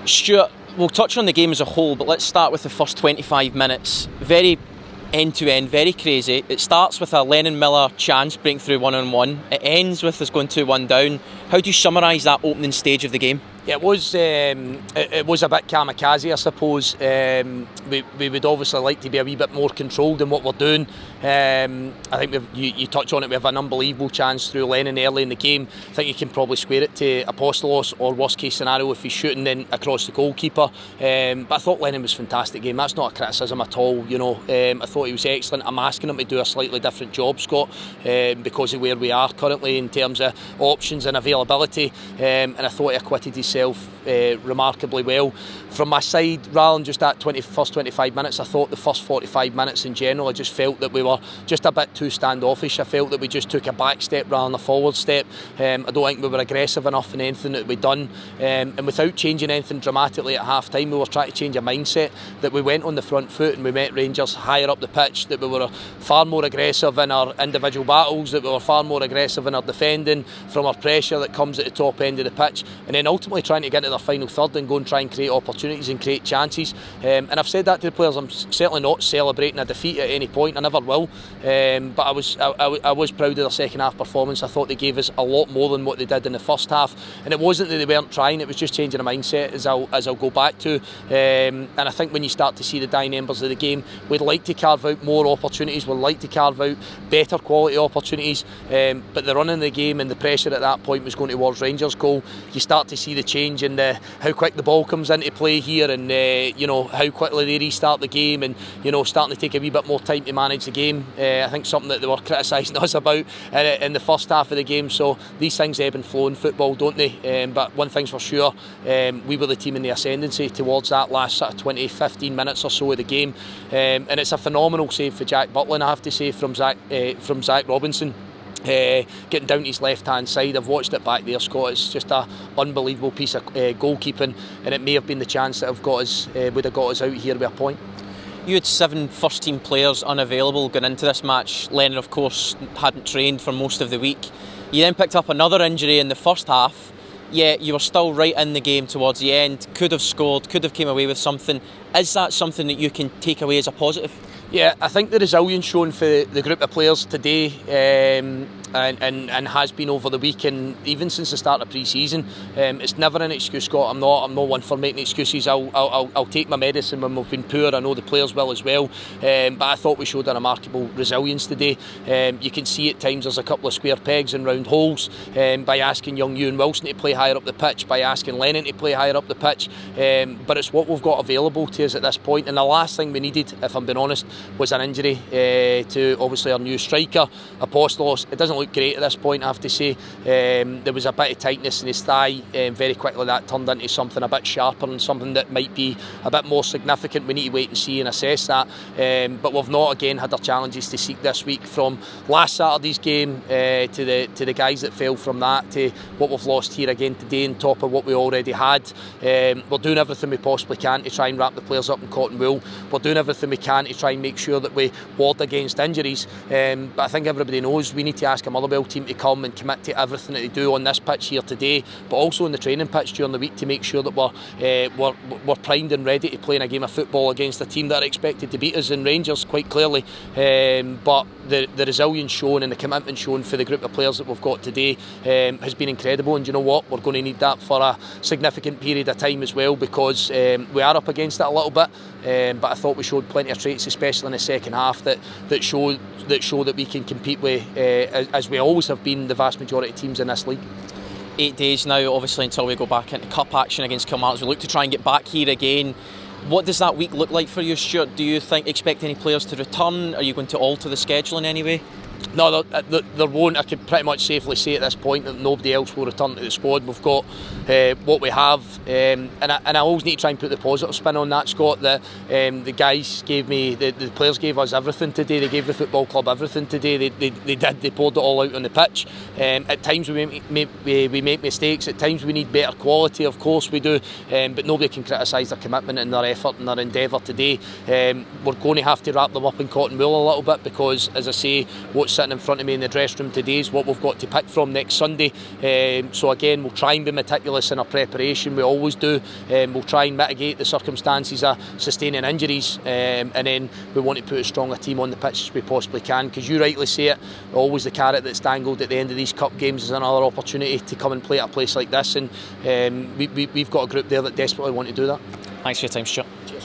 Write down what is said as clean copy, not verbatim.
Stuart, we'll touch on the game as a whole, but let's start with the first 25 minutes. Very end-to-end, very crazy. It starts with a Lennon Miller chance breaking through one-on-one. It ends with us going 2-1 down. How do you summarise that opening stage of the game? It was a bit kamikaze, I suppose. We would obviously like to be a wee bit more controlled in what we're doing. I think you touch on it, we have an unbelievable chance through Lennon early in the game. I think you can probably square it to Apostolos, or worst case scenario if he's shooting then across the goalkeeper. But I thought Lennon was a fantastic game. That's not a criticism at all, you know. I thought he was excellent. I'm asking him to do a slightly different job, Scott, because of where we are currently in terms of options and availability. And I thought he acquitted himself remarkably well. From my side, rather than just that first 25 minutes, I thought the first 45 minutes in general, I just felt that we were just a bit too standoffish. I felt that we just took a back step rather than a forward step. I don't think we were aggressive enough in anything that we'd done. And without changing anything dramatically at half time, we were trying to change a mindset that we went on the front foot and we met Rangers higher up the pitch, that we were far more aggressive in our individual battles, that we were far more aggressive in our defending from our pressure that comes at the top end of the pitch, and then ultimately trying to get into their final third and go and try and create opportunities and create chances. And I've said that to the players. I'm certainly not celebrating a defeat at any point. I never will. But I was proud of their second half performance. I thought they gave us a lot more than what they did in the first half. And it wasn't that they weren't trying. It was just changing a mindset, as I'll go back to. And I think when you start to see the dying embers of the game, we'd like to carve out more opportunities. We'd like to carve out better quality opportunities. But the running of the game and the pressure at that point was going towards Rangers' goal. You start to see the change in how quick the ball comes into play here, and how quickly they restart the game, and starting to take a wee bit more time to manage the game. I think something that they were criticising us about in the first half of the game. So these things ebb and flow in football, don't they? But one thing's for sure, we were the team in the ascendancy towards that last sort of 20-15 minutes or so of the game, and it's a phenomenal save for Jack Butland, I have to say, from Zach Robinson. Getting down to his left hand side. I've watched it back there, Scott. It's just an unbelievable piece of goalkeeping, and it may have been the chance that would have got us out here with a point. You had 7 first team players unavailable going into this match. Lennon, of course, hadn't trained for most of the week. You then picked up another injury in the first half, yet you were still right in the game towards the end. Could have scored, could have came away with something. Is that something that you can take away as a positive? Yeah, I think the resilience shown for the group of players today and has been over the week, and even since the start of pre-season, it's never an excuse, Scott. I'm not one for making excuses. I'll take my medicine when we've been poor. I know the players will as well, but I thought we showed a remarkable resilience today. You can see at times there's a couple of square pegs and round holes, by asking young Ewan Wilson to play higher up the pitch, by asking Lennon to play higher up the pitch, but it's what we've got available to us at this point. And the last thing we needed, if I'm being honest, was an injury to obviously our new striker, Apostolos. It doesn't look great at this point, I have to say. There was a bit of tightness in his thigh. Very quickly that turned into something a bit sharper and something that might be a bit more significant. We need to wait and see and assess that. But we've not again had our challenges to seek this week, from last Saturday's game to the guys that fell from that, to what we've lost here again today on top of what we already had. We're doing everything we possibly can to try and wrap the players up in cotton wool. We're doing everything we can to try and make sure that we ward against injuries. But I think everybody knows we need to ask a Motherwell team to come and commit to everything that they do on this pitch here today, but also on the training pitch during the week, to make sure that we're primed and ready to play in a game of football against a team that are expected to beat us in Rangers, quite clearly. But the resilience shown and the commitment shown for the group of players that we've got today has been incredible. And you know what? We're going to need that for a significant period of time as well, because we are up against it a little bit. But I thought we showed plenty of traits, especially in the second half, that show that we can compete with, as we always have been, the vast majority of teams in this league. 8 days now, obviously, until we go back into cup action against Kilmarnock. We look to try and get back here again. What does that week look like for you, Stuart? Do you expect any players to return? Are you going to alter the schedule in any way? No, there won't. I could pretty much safely say at this point that nobody else will return to the squad. We've got what we have, and I always need to try and put the positive spin on that, Scott. The guys gave me, the players gave us everything today. They gave the football club everything today. They poured it all out on the pitch. At times we make mistakes. At times we need better quality. Of course we do, but nobody can criticise their commitment and their effort and their endeavour today. We're going to have to wrap them up in cotton wool a little bit, because, as I say, what's sitting in front of me in the dressing room today is what we've got to pick from next Sunday. So again, we'll try and be meticulous in our preparation. We always do. We'll try and mitigate the circumstances of sustaining injuries, and then we want to put as strong a team on the pitch as we possibly can, because you rightly say it, always the carrot that's dangled at the end of these cup games is another opportunity to come and play at a place like this, and we've got a group there that desperately want to do that. Thanks for your time, Stuart. Cheers.